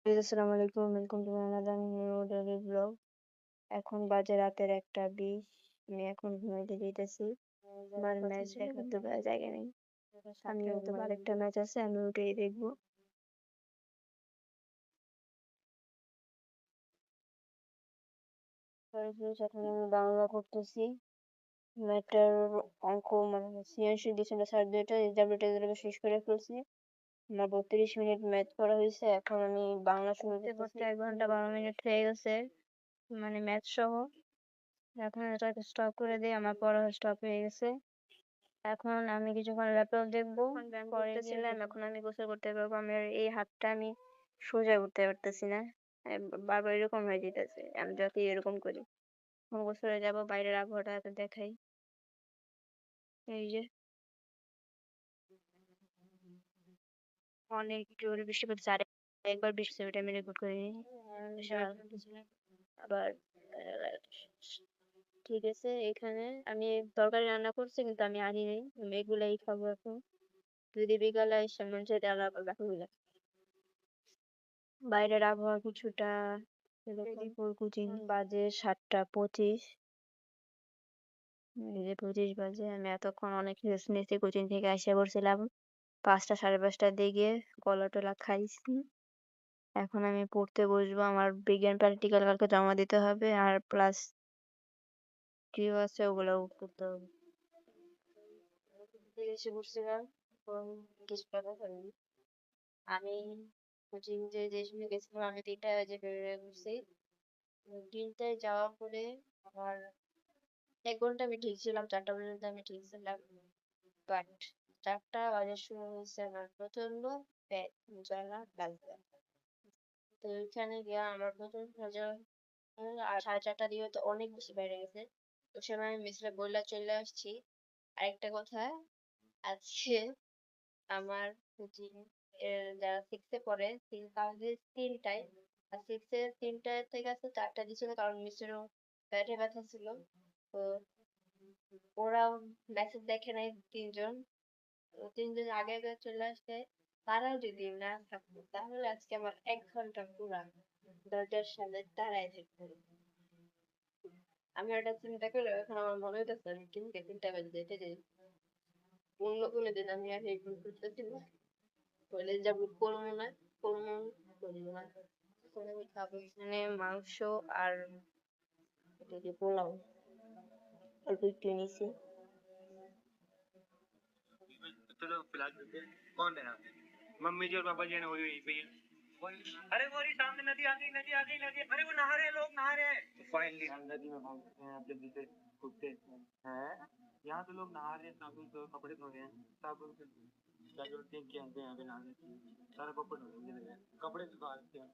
আসসালামু আলাইকুম, welcome to another new daily blog. এখন বাজে রাতের 1:20। আমি এখন ঘুমাইতে যাইতেছি। আমার ম্যাচ দেখার তো জায়গা নেই। আমিও তো আরেকটা ম্যাচ আছে, আমি ওটাই দেখবো। এখন আমি বাংলা করতেছি। ম্যাথের অঙ্ক মানে সৃজনশীল দিয়েছিল স্যার, দুইটা রেজাল্ট শেষ করে ফেলছি। আমার 32 মিনিট ম্যাথ করা হয়েছে। এখন আমি বাংলা শুরু করতে 1 ঘন্টা 12 মিনিট হয়ে গেছে, মানে ম্যাথ সহ। এখন এটাকে স্টপ করে দিয়ে আমার পড়া স্টপ হয়ে গেছে। এখন আমি কিছুক্ষণ ল্যাপটপ দেখবো। করতেছিলাম, এখন আমি গোসল করতে পারবো। আমার এই হাতটা আমি সোজা করতে পারতেছি না, বারবার এরকম হয়ে যেতেছে আমি যতই এরকম করি। এখন গোসলে যাবো, বাইরের আবহাওয়াটা এত দেখাই। এই যে অনেক জোরে বৃষ্টি পড়তেছে, আর একবার বৃষ্টি ওইটা আমি রেকর্ড করিনি। আবার ঠিক আছে, এখানে আমি তরকারি রান্না করছি কিন্তু আমি আনি নাই, আমি এগুলাই খাবো এখন। যদি বিকালে এসে মন চাই তাহলে আবার বাকিগুলা। বাইরের আবহাওয়া কিছুটা কোচিং বাজে 7:25। এই যে 25 বাজে, আমি এতক্ষণ অনেক রেস্ট নিয়েছি। কোচিং থেকে এসে পড়ছিলাম 5টা 5:30টার দিকে, কলা টলা খাইছি। এখন আমি পড়তে বসবো। আমার বিজ্ঞান প্র্যাকটিক্যাল কালকে জমা দিতে হবে, আর প্লাস কিউ আছে ওগুলোও করতে হবে। এসে পড়ছিলাম, কিছু কথা বলিনি। আমি কোচিং যে সময় গেছিলাম আমি 3টা বাজে বেরিয়ে গেছি। 3টায় যাওয়ার পরে আমার 1 ঘন্টা আমি ঠিক ছিলাম, 4টা পর্যন্ত আমি ঠিক ছিলাম। বাট 4টা বাজে শুরু হয়েছে আমার প্রচন্ড জ্বালা লাগবে। তো ওইখানে গিয়ে আমার প্রচন্ড জ্বালা, আর 4:30 দিয়ে তো অনেক বেশি বেড়ে গেছে। ওই সময় আমি মিছিলে বইলা চলে আসছি। আরেকটা কথা, আজকে আমার কোচিং এর যারা 6 এ পড়ে তাদের 3টায়, আর 6 এর 3টায় থেকে আছে 4টা দিছিল, কারণ মিসেরও পেটে ব্যথা ছিল। তো ওরাও মেসেজ দেখে নাই 3জন। 3জন আগে আগে চলে আসছে। তারাও যদি না থাকতো তাহলে আজকে আমার 1 ঘন্টা পুরা দরজার সামনে দাঁড়ায় থাকতে হতো। আমি ওটা চিন্তা করে এখন আমার মনে হইতেছে আমি কিন্তু 3টা বাজে যেতে যাই। অন্য কোনো দিন আমি আর এরকম করতেছি না। কলেজ যাবো, করবো না, করবো না। এখন আমি খাবো এখানে মাংস আর এটা কি পোলাও, অল্প একটু নিছি। चलो फिलहाल कौन है यहाँ पे? मम्मी जी और पापा जी ने वही वहीं पे ही है। अरे वो रही सामने नदी आ गई, नदी आ गई, नदी। अरे वो नहा रहे हैं, लोग नहा रहे हैं। तो फाइनली हम नदी में भागते हैं, जब नीचे कूदते हैं। यहाँ तो लोग नहा रहे हैं, साबुन तो कपड़े धो रहे हैं, साबुन से क्या जरूरत है कि हमको यहाँ पे नहाने की? सारा पप्पड़ धो रहे हैं, कपड़े सुखा रखे हैं।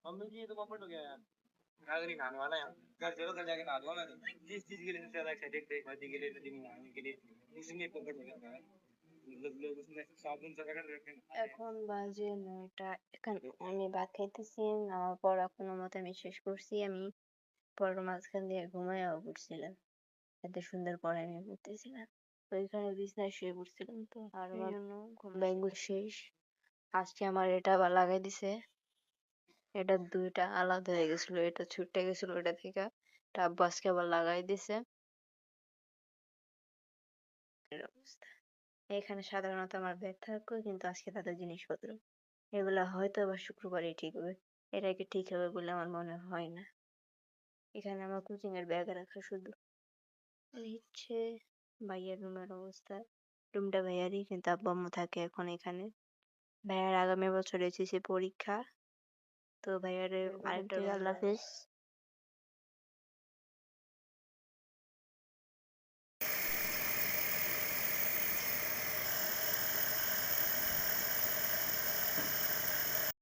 मम्मी जी ये तो पप्पड़ हो गया यार, घर नहीं नहाने वाला यार। घर चलो, घर जाके नहा दूंगा मैं। जिस चीज के लिए सबसे ज्यादा एक्साइटेड थे, नदी के लिए, नदी में नहाने के लिए, इसलिए पप्पड़ हो गया था। मतलब लोग उसमें साबुन से रगड़ रखे हैं। এখন বাজে 9টা। এখন আমি ভাত খাইতেছি, আমার পড়া কোনো মতে আমি শেষ করছি। আমি পড়ার মাঝখান দিয়ে ঘুমাইয়াও পড়ছিলাম, এত সুন্দর পড়া আমি পড়তেছিলাম। তো ওইখানে বিছানায় শুয়ে পড়ছিলাম, তো আর আমার ব্যাঙ্গুল শেষ। আজকে আমার এটা আবার লাগাই দিছে, এটা 2টা আলাদা হয়ে গেছিল, এটা ছুটে গেছিল ওটা থেকে, এটা আব্বু আজকে আবার লাগাই দিছে। এর অবস্থা। এখানে সাধারণত আমার ব্যাগ থাকতো, কিন্তু আজকে তাদের জিনিসপত্র, এগুলা হয়তো আবার শুক্রবারই ঠিক হবে। এর আগে ঠিক হবে বলে আমার মনে হয় না। এখানে আমার কোচিং এর ব্যাগ রাখা শুধু। এই হচ্ছে ভাইয়ার রুমের অবস্থা। রুমটা ভাইয়ারই, কিন্তু আব্বু আম্মু থাকে এখন এখানে। ভাইয়ার আগামী বছর এসএসসি পরীক্ষা। তো ভাইয়ার আরেকটা আল্লাহ হাফেজ।